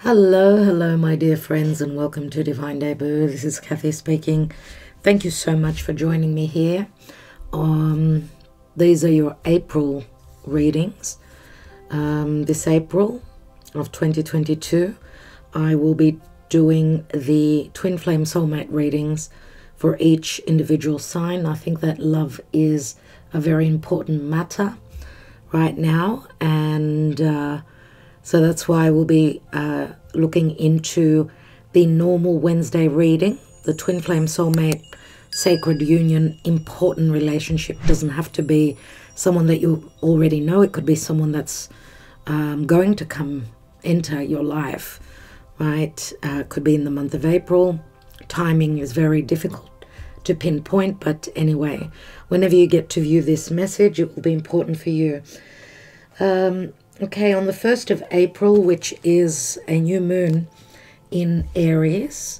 Hello, my dear friends, and welcome to Divine Debut. This is Kathy speaking. Thank you so much for joining me here. These are your April readings. This April of 2022, I will be doing the Twin Flame Soulmate readings for each individual sign. I think that love is a very important matter right now, and so that's why we'll be looking into the normal Wednesday reading, the Twin Flame Soulmate Sacred Union Important Relationship. Doesn't have to be someone that you already know. It could be someone that's going to come into your life, right? Could be in the month of April. Timing is very difficult to pinpoint, but anyway, whenever you get to view this message, it will be important for you. Okay, on the 1st of April, which is a new moon in Aries,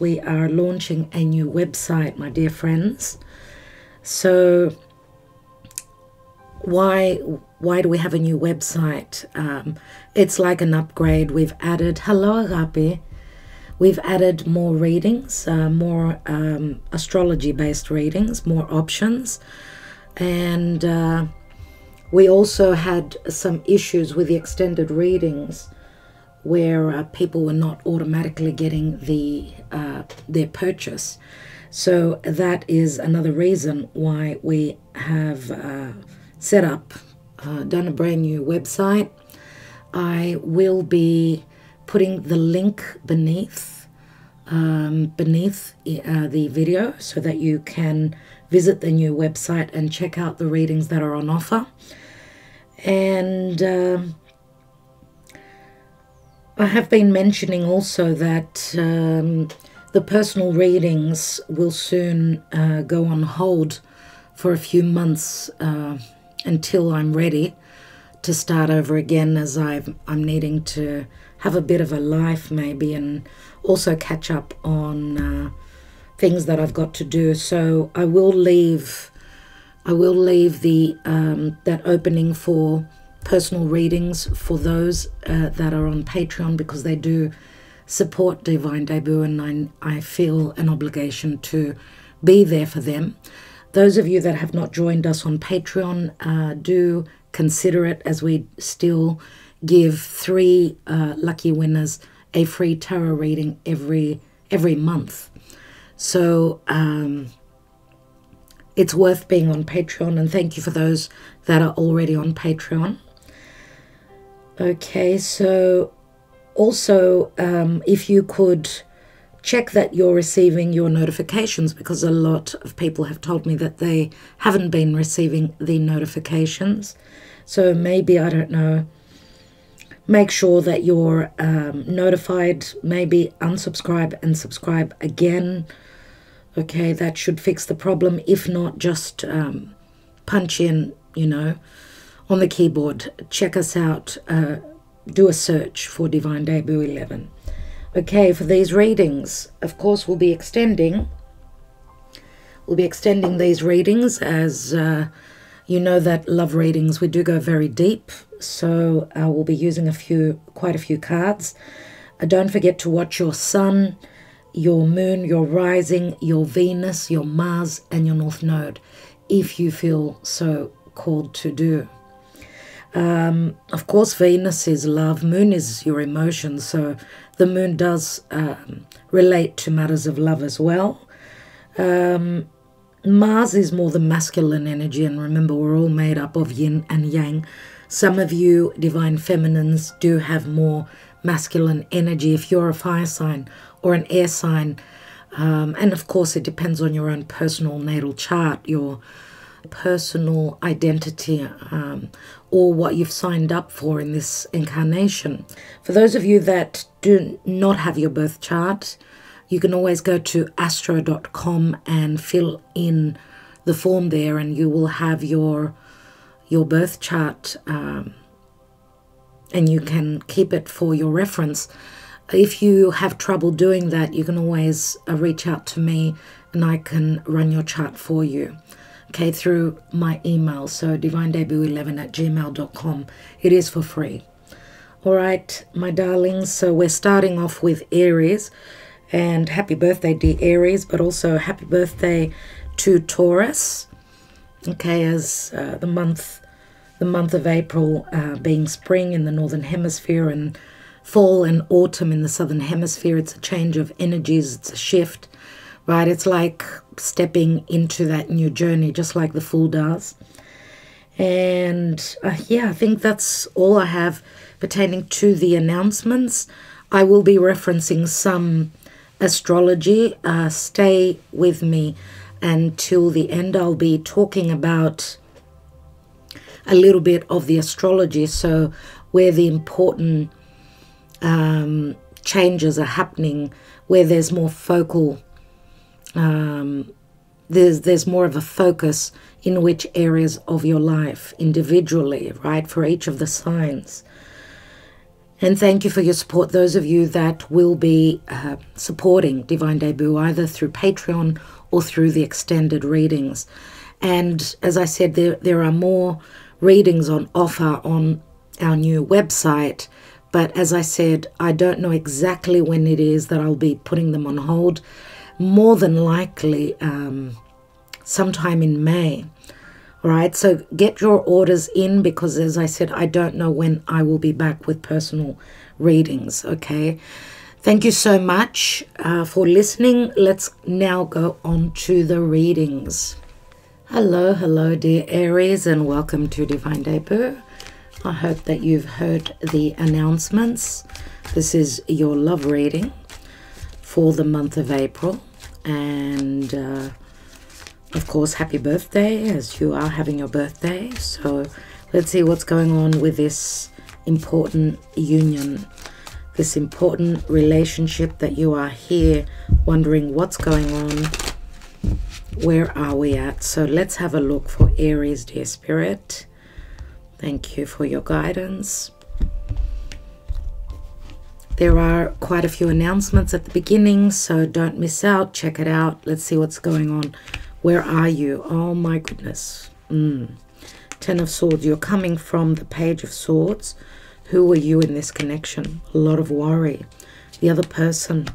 we are launching a new website, my dear friends. So why do we have a new website? It's like an upgrade. We've added, hello Agape, we've added more readings, more astrology-based readings, more options, and we also had some issues with the extended readings where people were not automatically getting their purchase. So that is another reason why we have set up, done a brand new website. I will be putting the link beneath the video so that you can visit the new website and check out the readings that are on offer. And I have been mentioning also that the personal readings will soon go on hold for a few months until I'm ready to start over again, as I'm needing to have a bit of a life maybe, and also catch up on things that I've got to do. So I will leave the that opening for personal readings for those that are on Patreon, because they do support Divine Debut, and I feel an obligation to be there for them. Those of you that have not joined us on Patreon, do consider it, as we still give 3 lucky winners a free tarot reading every month. So it's worth being on Patreon, and thank you for those that are already on Patreon. Okay, so also if you could check that you're receiving your notifications, because a lot of people have told me that they haven't been receiving the notifications. So maybe, I don't know, make sure that you're notified, maybe unsubscribe and subscribe again. Okay, that should fix the problem. If not, just punch in, on the keyboard. Check us out. Do a search for Divine Debut 11. Okay, for these readings, of course, we'll be extending these readings, as you know that love readings, we do go very deep. So we'll be using quite a few cards. Don't forget to watch your sun, your moon, your rising, your Venus, your Mars, and your North Node, if you feel so called to do. Of course, Venus is love, moon is your emotions, so the moon does relate to matters of love as well. Mars is more the masculine energy, and remember, we're all made up of yin and yang. Some of you divine feminines do have more masculine energy if you're a fire sign or an air sign, and of course it depends on your own personal natal chart, your personal identity, or what you've signed up for in this incarnation. For those of you that do not have your birth chart, you can always go to astro.com and fill in the form there, and you will have your birth chart, and you can keep it for your reference. If you have trouble doing that, you can always reach out to me, and I can run your chart for you. Okay, through my email, so divinedebut11@gmail.com. It is for free. All right, my darlings, so we're starting off with Aries, and happy birthday, dear Aries, but also happy birthday to Taurus. Okay, as the month of April being spring in the northern hemisphere and fall and autumn in the southern hemisphere, it's a change of energies, it's a shift, right? It's like stepping into that new journey, just like the Fool does. And yeah, I think that's all I have pertaining to the announcements. I will be referencing some astrology. Stay with me until the end. I'll be talking about a little bit of the astrology, so where the important changes are happening, where there's more focal, there's more of a focus in which areas of your life individually, right, for each of the signs. And thank you for your support, those of you that will be supporting Divine Debut, either through Patreon or through the extended readings. And as I said, there are more readings on offer on our new website. But as I said, I don't know exactly when it is that I'll be putting them on hold. More than likely sometime in May. All right, so get your orders in, because as I said, I don't know when I will be back with personal readings, okay? Thank you so much for listening. Let's now go on to the readings. Hello, dear Aries, and welcome to Divine Debut. I hope that you've heard the announcements. This is your love reading for the month of April. And of course, happy birthday, as you are having your birthday. So let's see what's going on with this important union, this important relationship that you are here wondering what's going on. Where are we at? So let's have a look for Aries, dear Spirit. Thank you for your guidance. There are quite a few announcements at the beginning, so don't miss out. Check it out. Let's see what's going on. Where are you? Oh my goodness. Ten of Swords. You're coming from the Page of Swords. Who were you in this connection? A lot of worry. The other person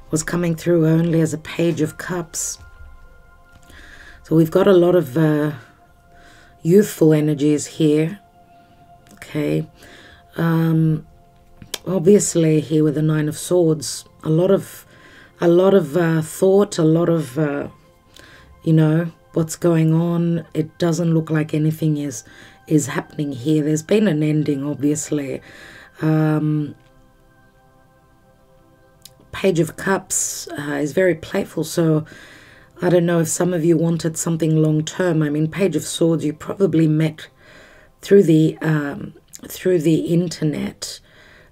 was coming through only as a Page of Cups. So we've got a lot of youthful energies here. Okay. Obviously here with the Nine of Swords, a lot of thought, a lot of you know, what's going on. It doesn't look like anything is happening here. There's been an ending, obviously. Page of Cups is very playful, so I don't know if some of you wanted something long term. I mean, Page of Swords, you probably met through the internet,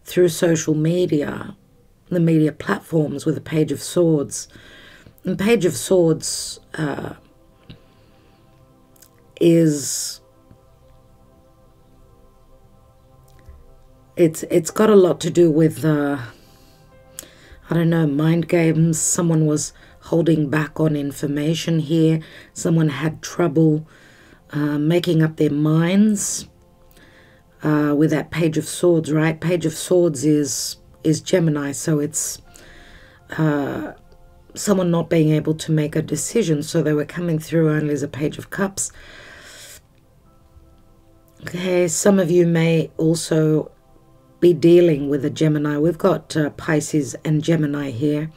through social media, the media platforms with a Page of Swords. And Page of Swords it's got a lot to do with I don't know, mind games. Someone was holding back on information here. Someone had trouble making up their minds with that Page of Swords, right? Page of Swords is Gemini, so it's someone not being able to make a decision, so they were coming through only as a Page of Cups. Okay, some of you may also be dealing with a Gemini. We've got Pisces and Gemini here.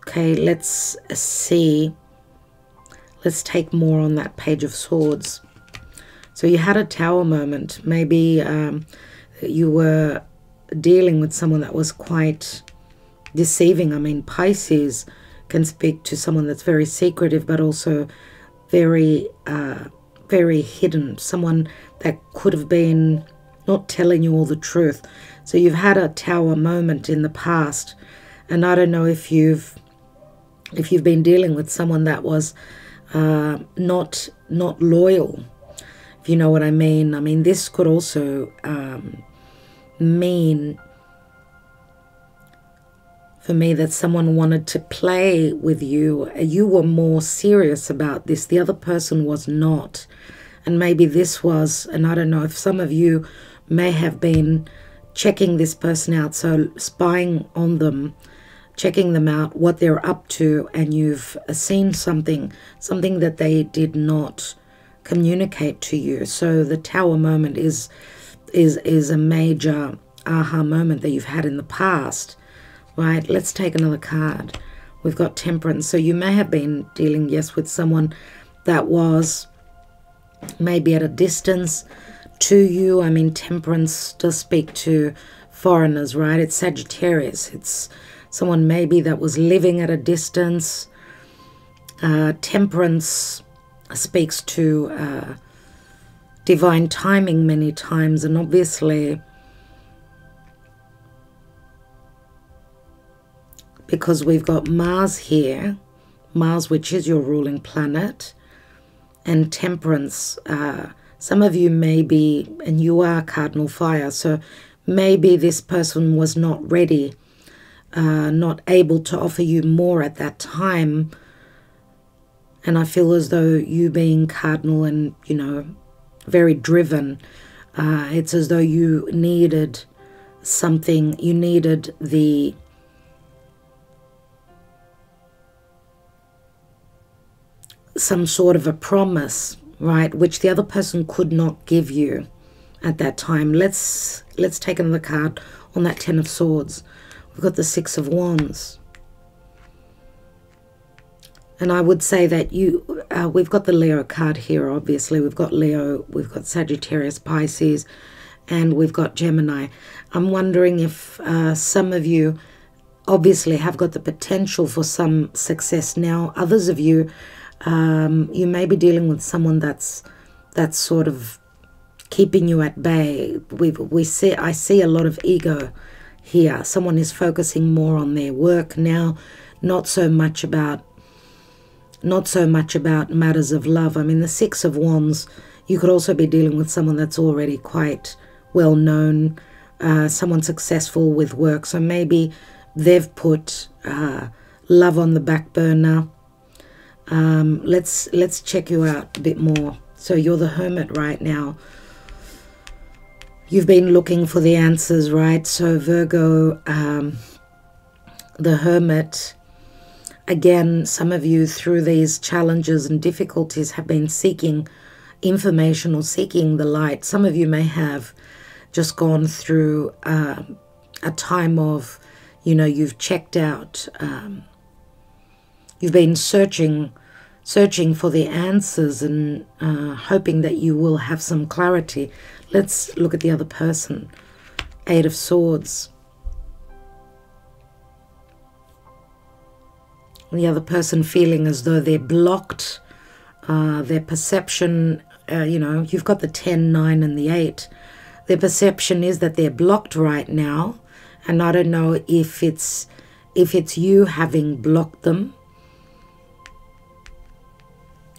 Okay, let's see. Let's take more on that Page of Swords. So you had a Tower moment. Maybe you were dealing with someone that was quite deceiving. I mean, Pisces can speak to someone that's very secretive, but also very hidden. Someone that could have been not telling you all the truth. So you've had a Tower moment in the past, and I don't know if you've been dealing with someone that was not loyal, if you know what I mean. I mean, this could also mean for me that someone wanted to play with you. You were more serious about this. The other person was not. And maybe this was, and I don't know if some of you may have been checking this person out, so spying on them, checking them out, what they're up to, and you've seen something that they did not communicate to you. So the Tower moment is a major aha moment that you've had in the past, right? Let's take another card. We've got Temperance. So you may have been dealing, yes, with someone that was maybe at a distance to you. I mean, Temperance does speak to foreigners, right? It's Sagittarius. It's someone maybe that was living at a distance. Temperance speaks to divine timing many times, and obviously because we've got Mars here, Mars, which is your ruling planet, and Temperance, some of you may be, and you are cardinal fire, so maybe this person was not ready, not able to offer you more at that time. And I feel as though you being cardinal and, you know, very driven, it's as though you needed something, you needed some sort of a promise, right, which the other person could not give you at that time. Let's take another card on that Ten of Swords. We've got the Six of Wands. And I would say that we've got the Leo card here, obviously. We've got Leo, we've got Sagittarius, Pisces, and we've got Gemini. I'm wondering if some of you obviously have got the potential for some success now. Others of you, you may be dealing with someone that's sort of keeping you at bay. I see a lot of ego here. Someone is focusing more on their work now, not so much about matters of love. I mean, the Six of Wands, you could also be dealing with someone that's already quite well known, someone successful with work. So maybe they've put love on the back burner. Let's check you out a bit more. So you're the Hermit right now. You've been looking for the answers, right? So Virgo, the Hermit. Again, some of you through these challenges and difficulties have been seeking information or seeking the light. Some of you may have just gone through a time of, you know, you've checked out, you've been searching for the answers and hoping that you will have some clarity. Let's look at the other person. Eight of Swords. The other person feeling as though they're blocked, their perception, you know, you've got the 10, 9, and the 8. Their perception is that they're blocked right now, and I don't know if it's you having blocked them.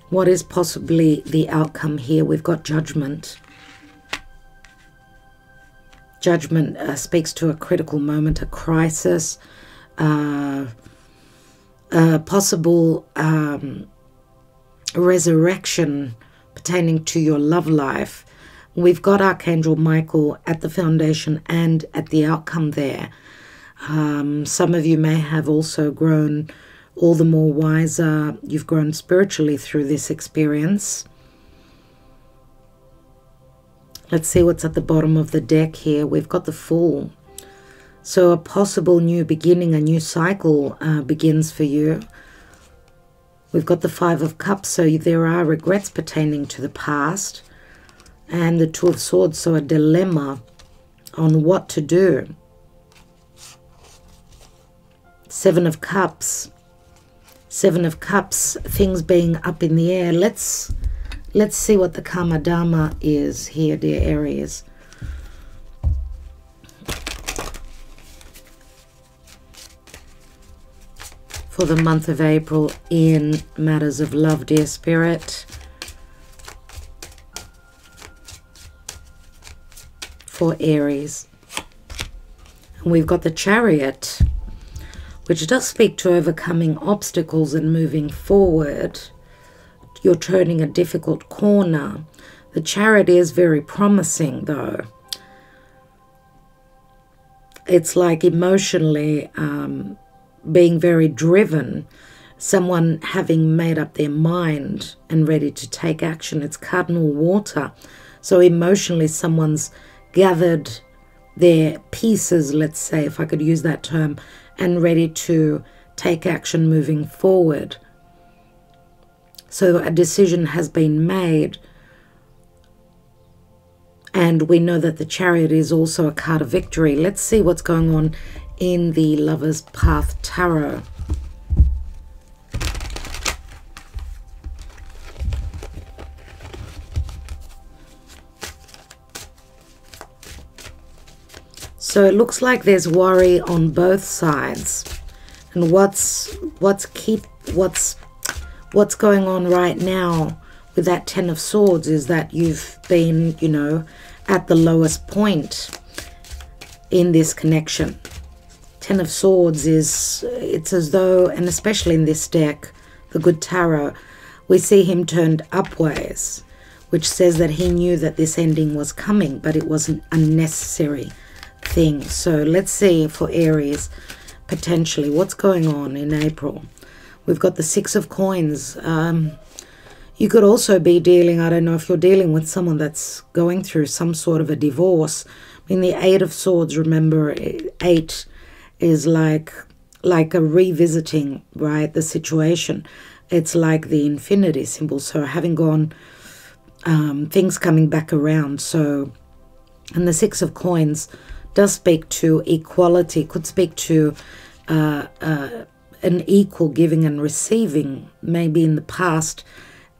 What is possibly the outcome here? We've got Judgment. Judgment speaks to a critical moment, a crisis, possible resurrection pertaining to your love life. We've got Archangel Michael at the foundation and at the outcome there. Some of you may have also grown all the more wiser. You've grown spiritually through this experience. Let's see what's at the bottom of the deck here. We've got the Fool. So a possible new beginning, a new cycle begins for you. We've got the Five of Cups, so there are regrets pertaining to the past. And the Two of Swords, so a dilemma on what to do. Seven of Cups. Seven of Cups, things being up in the air. Let's see what the Karma Dharma is here, dear Aries. For the month of April in matters of love, dear Spirit. For Aries. And we've got the Chariot, which does speak to overcoming obstacles and moving forward. You're turning a difficult corner. The Chariot is very promising, though. it's like emotionally being very driven, someone having made up their mind and ready to take action. It's cardinal water. So emotionally someone's gathered their pieces, let's say, if I could use that term, and ready to take action moving forward. So a decision has been made. And we know that the Chariot is also a card of victory. Let's see what's going on in the Lover's Path Tarot. So it looks like there's worry on both sides. And what's going on right now with that Ten of Swords is that you've been, you know, at the lowest point in this connection. Ten of Swords is, it's as though, and especially in this deck, the Good Tarot, we see him turned upwards, which says that he knew that this ending was coming, but it was an unnecessary thing. So let's see for Aries, potentially, what's going on in April. We've got the Six of Coins. You could also be dealing, I don't know if you're dealing with someone that's going through some sort of a divorce. I mean, the Eight of Swords, remember, 8 is like a revisiting, right, the situation. It's like the infinity symbol. So having gone, things coming back around. So, and the Six of Coins does speak to equality, could speak to an equal giving and receiving. Maybe in the past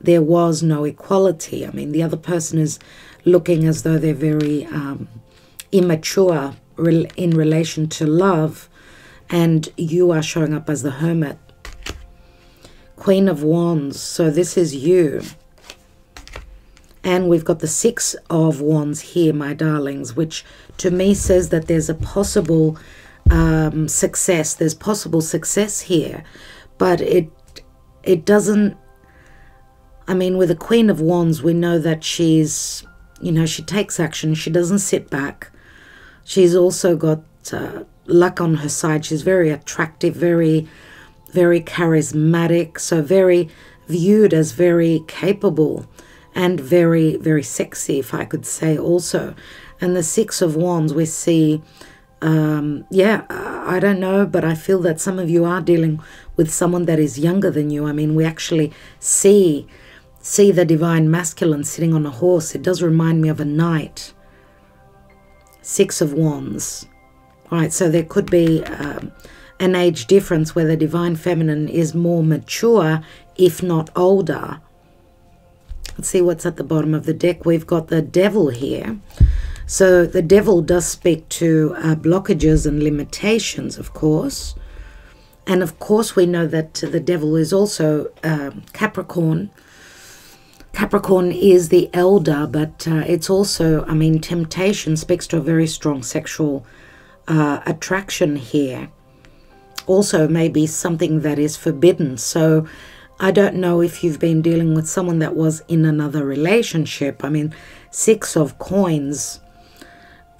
there was no equality. I mean, the other person is looking as though they're very immature in relation to love, and you are showing up as the Hermit. Queen of Wands, so this is you. And we've got the Six of Wands here, my darlings, which to me says that there's a possible success. There's possible success here, but it doesn't, I mean, with the Queen of Wands, we know that she's, you know, she takes action. She doesn't sit back. She's also got luck on her side. She's very attractive, very, very charismatic, so very viewed as very capable and very, very sexy, if I could say also. And the Six of Wands, we see, yeah, I don't know, but I feel that some of you are dealing with someone that is younger than you. I mean, we actually see the divine masculine sitting on a horse. It does remind me of a knight. Six of Wands. All right, so there could be an age difference where the divine feminine is more mature, if not older. Let's see what's at the bottom of the deck. We've got the Devil here. So the Devil does speak to blockages and limitations, of course. And of course we know that the Devil is also Capricorn. Capricorn is the elder, but it's also, I mean, temptation speaks to a very strong sexual attraction here. Also maybe something that is forbidden. So I don't know if you've been dealing with someone that was in another relationship. I mean, Six of Coins,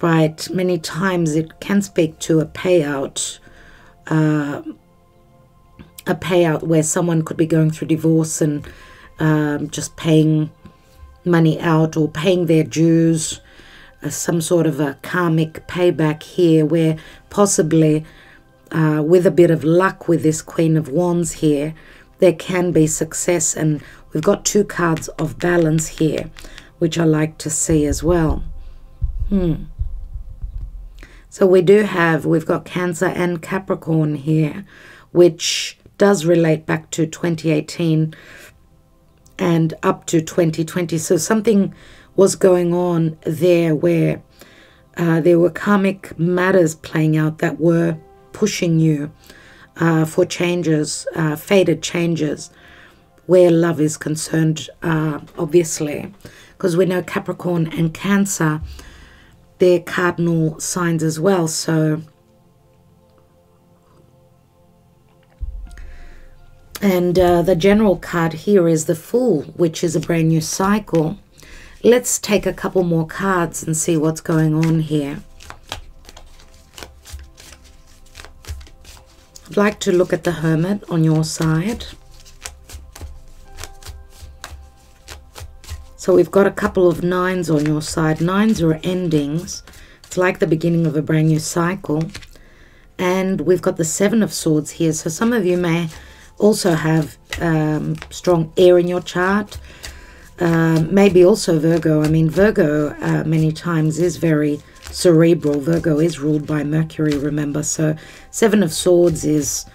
right? Many times it can speak to a payout where someone could be going through divorce and just paying money out or paying their dues, some sort of a karmic payback here, where possibly with a bit of luck with this Queen of Wands here, there can be success. And we've got two cards of balance here, which I like to see as well. So we've got Cancer and Capricorn here, which does relate back to 2018 and up to 2020. So something was going on there where there were karmic matters playing out that were pushing you for changes, fated changes, where love is concerned, obviously, because we know Capricorn and Cancer, they're cardinal signs as well. So, and the general card here is the Fool, which is a brand new cycle. Let's take a couple more cards and see what's going on here. I'd like to look at the Hermit on your side. So we've got a couple of 9s on your side. 9s are endings. It's like the beginning of a brand new cycle. And we've got the 7 of Swords here. So some of you may also have strong air in your chart. Maybe also Virgo. I mean, Virgo many times is very cerebral. Virgo is ruled by Mercury, remember. So 7 of Swords is,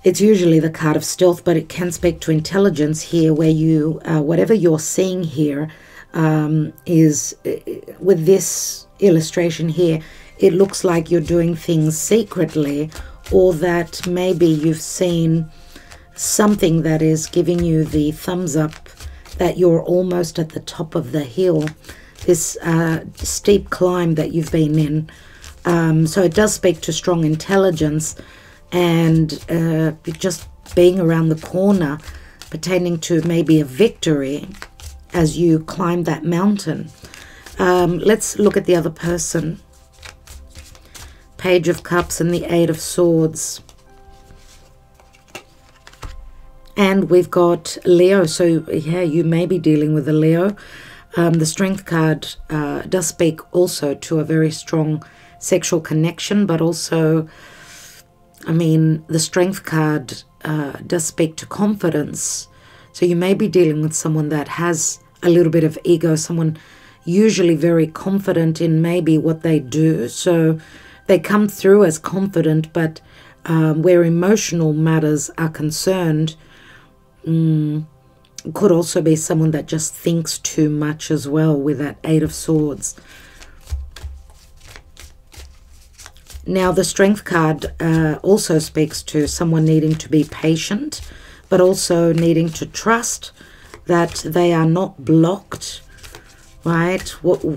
it's usually the card of stealth, but it can speak to intelligence here, where you, whatever you're seeing here is, with this illustration here, it looks like you're doing things secretly, or that maybe you've seen something that is giving you the thumbs up that you're almost at the top of the hill, this steep climb that you've been in. So it does speak to strong intelligence and just being around the corner, pertaining to maybe a victory as you climb that mountain. Let's look at the other person. Page of Cups and the 8 of Swords. And we've got Leo. So, yeah, you may be dealing with a Leo. The Strength card does speak also to a very strong sexual connection, but also, I mean, the Strength card does speak to confidence. So you may be dealing with someone that has a little bit of ego, someone usually very confident in maybe what they do. So they come through as confident, but where emotional matters are concerned, could also be someone that just thinks too much as well with that 8 of Swords. Now, the Strength card also speaks to someone needing to be patient, but also needing to trust that they are not blocked, right,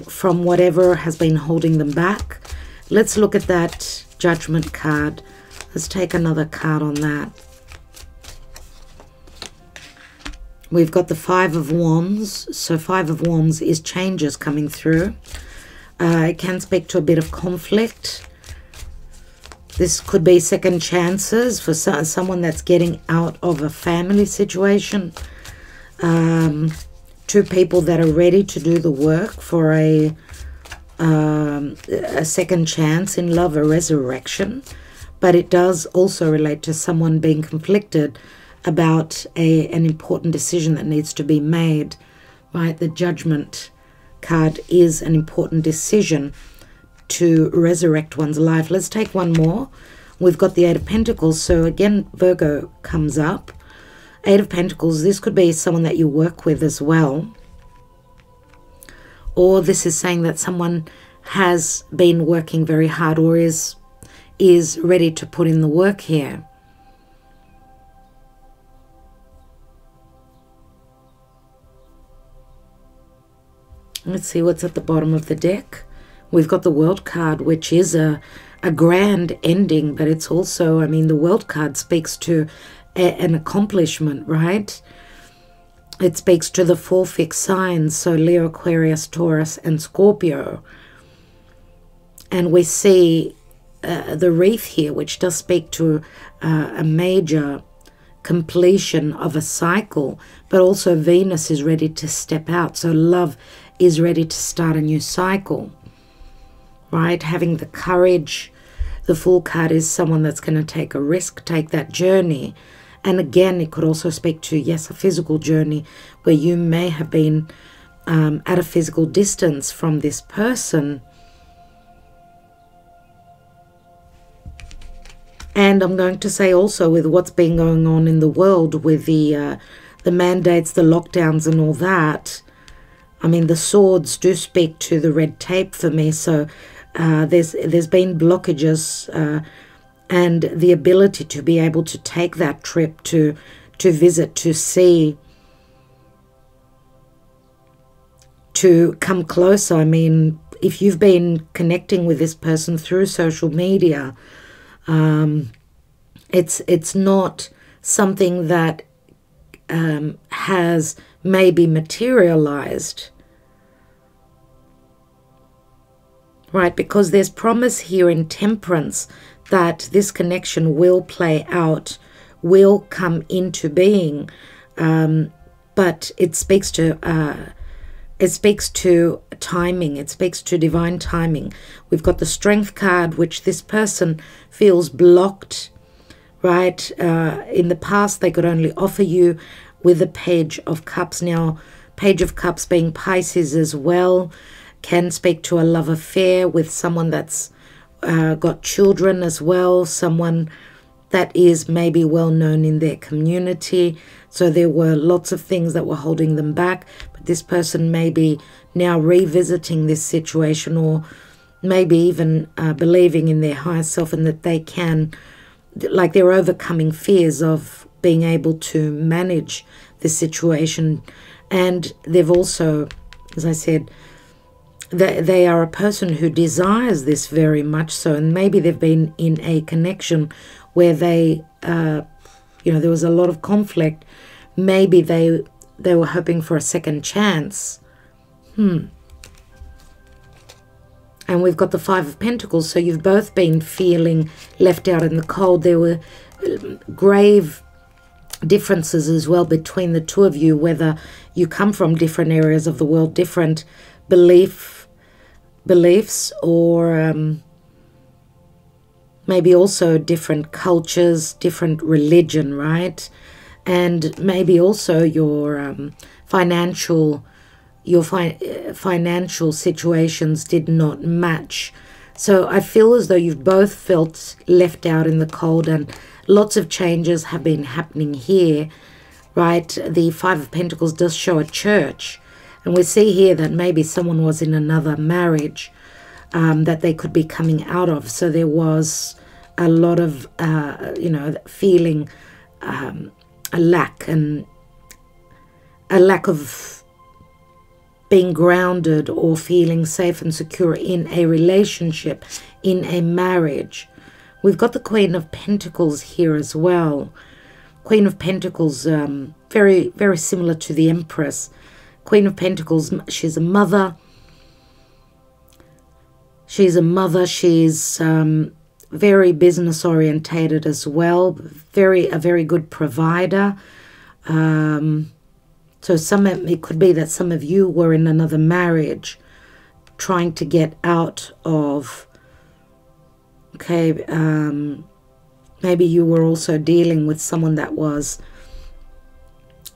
from whatever has been holding them back. Let's look at that Judgment card. Let's take another card on that. We've got the 5 of Wands. So 5 of Wands is changes coming through. It can speak to a bit of conflict. This could be second chances for someone that's getting out of a family situation. 2 people that are ready to do the work for a second chance in love, a resurrection. But it does also relate to someone being conflicted about an important decision that needs to be made, right? The Judgment card is an important decision to resurrect one's life. Let's take one more. We've got the 8 of Pentacles. So again, Virgo comes up. 8 of Pentacles, this could be someone that you work with as well. Or this is saying that someone has been working very hard or is ready to put in the work here. Let's see what's at the bottom of the deck. We've got the World card, which is a grand ending, but it's also, I mean, the World card speaks to an accomplishment, right? It speaks to the 4 fixed signs, so Leo, Aquarius, Taurus, and Scorpio. And we see the wreath here, which does speak to a major completion of a cycle, but also Venus is ready to step out. So love is ready to start a new cycle, right? Having the courage. The Fool card is someone that's going to take a risk, take that journey. And again, it could also speak to, yes, a physical journey where you may have been at a physical distance from this person. And I'm going to say also with what's been going on in the world with the mandates, the lockdowns and all that, I mean, the swords do speak to the red tape for me. So there's been blockages and the ability to be able to take that trip to visit, to see, to come closer. I mean, if you've been connecting with this person through social media, it's not something that has maybe materialized. right? Because there's promise here in Temperance that this connection will play out, will come into being, but it speaks to timing. It speaks to divine timing. We've got the Strength card, which this person feels blocked, right? In the past, they could only offer you with the Page of Cups. Now, Page of Cups being Pisces as well, can speak to a love affair with someone that's got children as well, someone that is maybe well known in their community. So there were lots of things that were holding them back, but this person may be now revisiting this situation, or maybe even believing in their higher self, and that they can, like, they're overcoming fears of being able to manage this situation. And they've also, as I said, they are a person who desires this very much so, and maybe they've been in a connection where they, you know, there was a lot of conflict. Maybe they were hoping for a second chance. And we've got the Five of Pentacles, so you've both been feeling left out in the cold. There were grave differences as well between the two of you, whether you come from different areas of the world, different beliefs, or maybe also different cultures, different religion, right? And maybe also your financial situations did not match. So I feel as though you've both felt left out in the cold, and lots of changes have been happening here, right? The Five of Pentacles does show a church, and we see here that maybe someone was in another marriage that they could be coming out of. So there was a lot of, you know, feeling a lack of being grounded or feeling safe and secure in a relationship, in a marriage. We've got the Queen of Pentacles here as well. Queen of Pentacles, very, very similar to the Empress. Queen of Pentacles, she's a mother. She's very business orientated as well. A very good provider. So it could be that some of you were in another marriage, trying to get out of. Okay, maybe you were also dealing with someone that was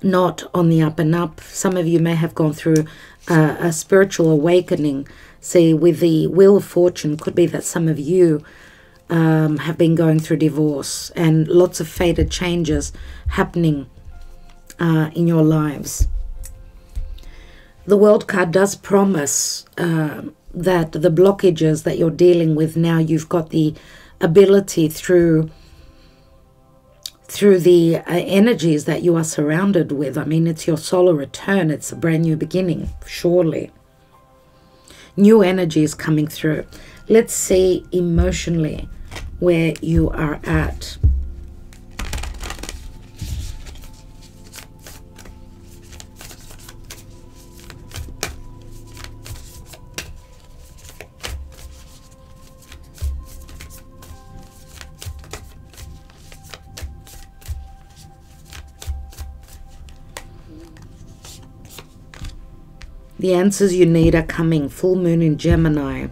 not on the up and up. Some of you may have gone through a spiritual awakening. See, with the Wheel of Fortune, could be that some of you have been going through divorce, and lots of fated changes happening in your lives. The World card does promise that the blockages that you're dealing with now, you've got the ability through the energies that you are surrounded with. I mean, it's your solar return. It's a brand new beginning, surely. New energy is coming through. Let's see emotionally where you are at. The answers you need are coming. Full moon in Gemini.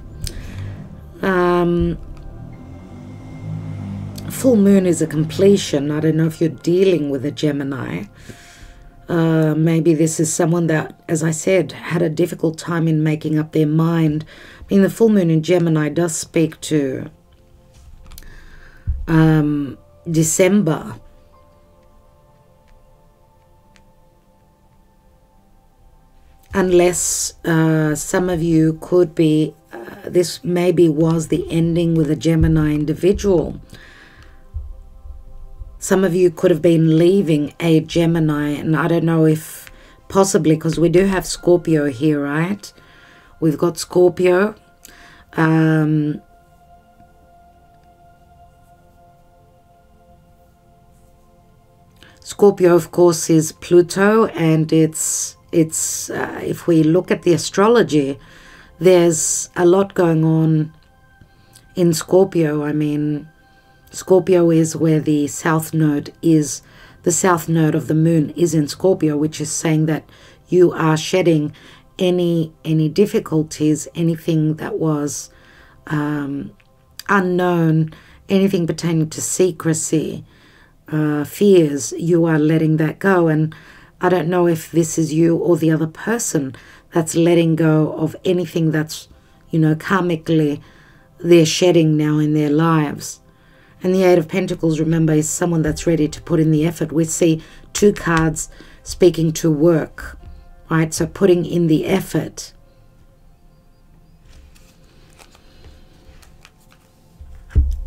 Full moon is a completion. I don't know if you're dealing with a Gemini. Maybe this is someone that, as I said, had a difficult time in making up their mind. I mean, the full moon in Gemini does speak to December. Unless some of you could be, this maybe was the ending with a Gemini individual. Some of you could have been leaving a Gemini, and I don't know if possibly, because we do have Scorpio here, right? We've got Scorpio. Scorpio, of course, is Pluto, and it's if we look at the astrology, there's a lot going on in Scorpio. I mean, Scorpio is where the south node is. The south node of the moon is in Scorpio, which is saying that you are shedding any difficulties, anything that was unknown, anything pertaining to secrecy, fears. You are letting that go. And I don't know if this is you or the other person that's letting go of anything that's, you know, karmically they're shedding now in their lives. And the Eight of Pentacles, remember, is someone that's ready to put in the effort. We see two cards speaking to work, right? So putting in the effort.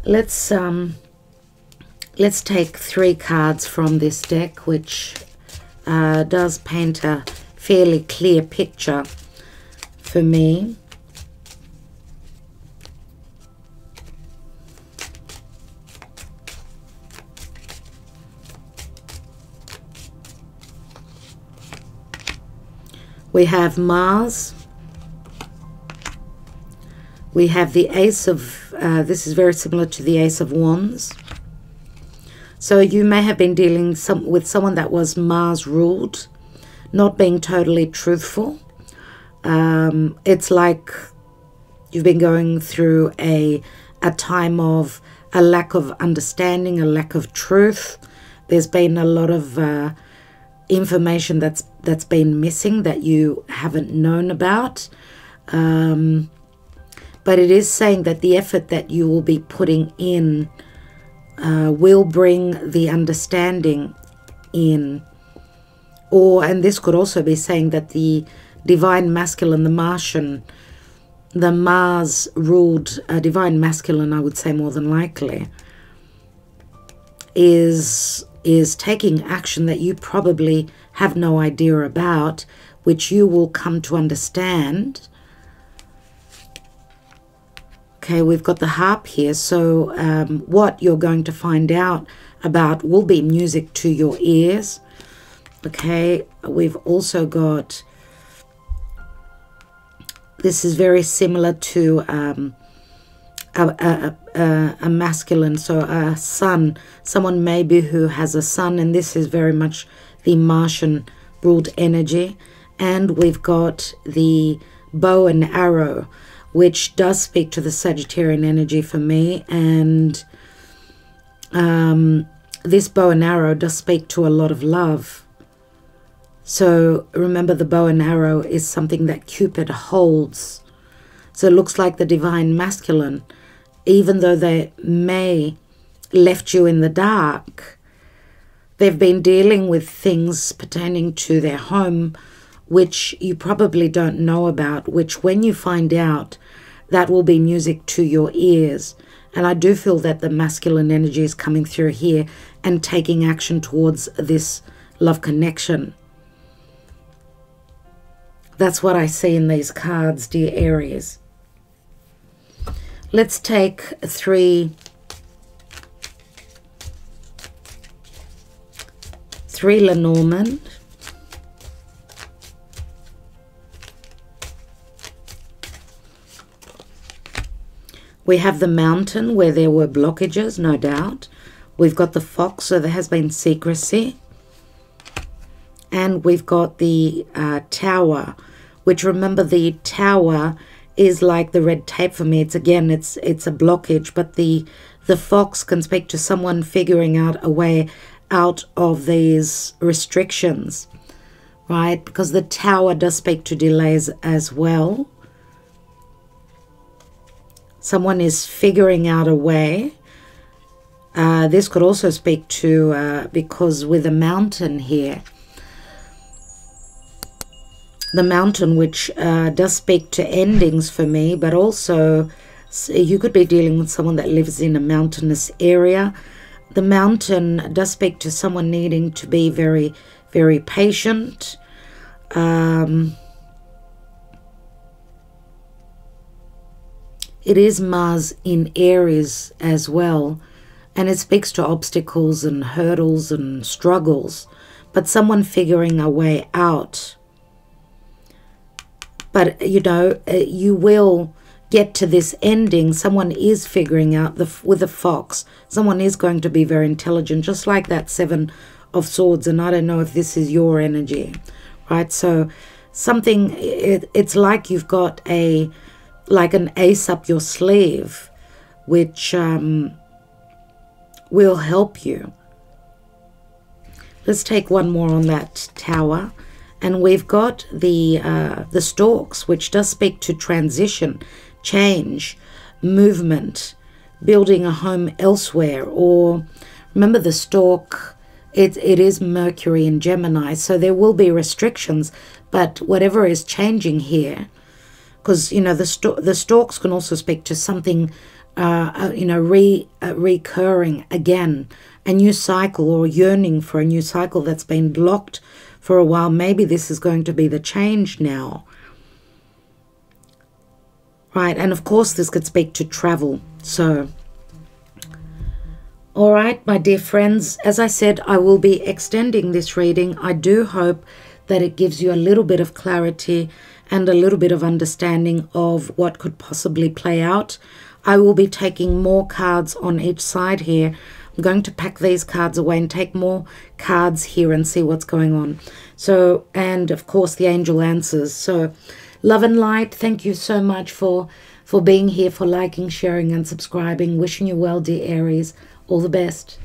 Let's take 3 cards from this deck, which does paint a fairly clear picture for me. We have Mars. We have the Ace of, this is very similar to the Ace of Wands. So you may have been dealing with someone that was Mars ruled, not being totally truthful. It's like you've been going through a time of a lack of understanding, a lack of truth. There's been a lot of information that's been missing that you haven't known about. But it is saying that the effort that you will be putting in will bring the understanding in. And this could also be saying that the divine masculine, the Martian, the Mars ruled divine masculine, I would say more than likely, is taking action that you probably have no idea about, which you will come to understand. Okay, we've got the harp here. So what you're going to find out about will be music to your ears. Okay, we've also got, this is very similar to a masculine, so a sun, someone maybe who has a sun, and this is very much the Martian ruled energy. And we've got the bow and arrow, which does speak to the Sagittarian energy for me. And this bow and arrow does speak to a lot of love. So remember, the bow and arrow is something that Cupid holds. So it looks like the divine masculine, even though they may left you in the dark, they've been dealing with things pertaining to their home, which you probably don't know about, which when you find out, that will be music to your ears. And I do feel that the masculine energy is coming through here and taking action towards this love connection. That's what I see in these cards, dear Aries. Let's take 3 Lenormand. We have the Mountain, where there were blockages, no doubt. We've got the Fox, so there has been secrecy. And we've got the Tower, which, remember, the Tower is like the red tape for me. It's a blockage, but the Fox can speak to someone figuring out a way out of these restrictions, right? Because the Tower does speak to delays as well. Someone is figuring out a way. This could also speak to, because with the Mountain here, the Mountain, which does speak to endings for me, but also you could be dealing with someone that lives in a mountainous area. The Mountain does speak to someone needing to be very, very patient. It is Mars in Aries as well, and it speaks to obstacles and hurdles and struggles, but someone figuring a way out. But, you know, you will get to this ending. Someone is figuring out, with the fox, someone is going to be very intelligent, just like that Seven of Swords. And I don't know if this is your energy, right? So something, it's like you've got like an ace up your sleeve, which will help you. Let's take one more on that Tower. And we've got the Storks, which does speak to transition, change, movement, building a home elsewhere. Or remember, the Stork, it is Mercury in Gemini, so there will be restrictions. But whatever is changing here, because, you know, the Storks can also speak to something, you know, recurring again, a new cycle, or yearning for a new cycle that's been blocked for a while. Maybe this is going to be the change now. Right, and of course this could speak to travel. So, all right, my dear friends, as I said, I will be extending this reading. I do hope that it gives you a little bit of clarity and a little bit of understanding of what could possibly play out. I will be taking more cards on each side here. I'm going to pack these cards away and take more cards here and see what's going on. So, and of course the angel answers. So, love and light, thank you so much for being here, for liking, sharing and subscribing. Wishing you well, dear Aries. All the best.